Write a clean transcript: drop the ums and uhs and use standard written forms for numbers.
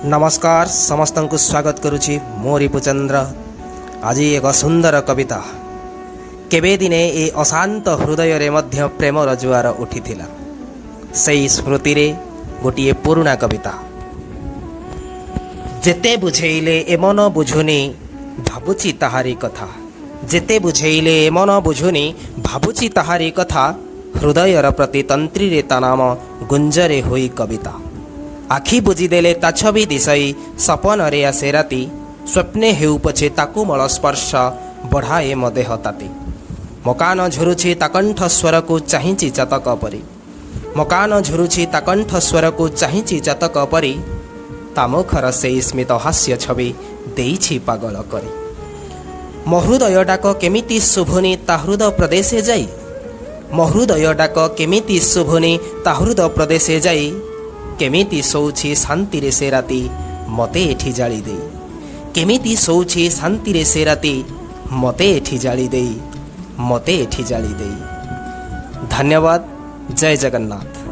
नमस्कार समस्त को स्वागत करुछि मो रिपुचंद्र। आज एक सुंदर कविता। केबे दिने ए अशांत हृदय रे मध्य प्रेमर जुआर उठिथिला, सेई स्मृति रे गोटिए पुराणा कविता। जेते बुझेइले ए मन बुझुनी भाबुची ताहारी कथा, जेते बुझेइले ए मन बुझुनी भाबुची ताहारी कथा। हृदयर प्रति तंत्री रे ता नाम गुंजरे होई कविता। आखि बुझीदेले ता छवि दिशई सपन रे आसे राति। स्वप्ने हेउ पछे ताकु मल स्पर्श बढ़ाए म देह ताति। मकान झुरुछि ता कंठ स्वर को चाहिछि चातक परी, मकान झुरुछि ता कंठ स्वर को चाहिछि चातक परी। ता मुखर से स्मित हास्य छवि देइछि पागल करी। मो हृदय डाक केमिति शुभुनी ता हृदय प्रदेशे जाई, मो हृदय डाक केमिति शुभुनी ता हृदय प्रदेशे जाई। केमिति शोछि शांति रे से राति मते एठी जाली देई, केमिति शोछि शांति रे से राति मते एठी जाली देई, मते एठी जाली देई। धन्यवाद। जय जगन्नाथ।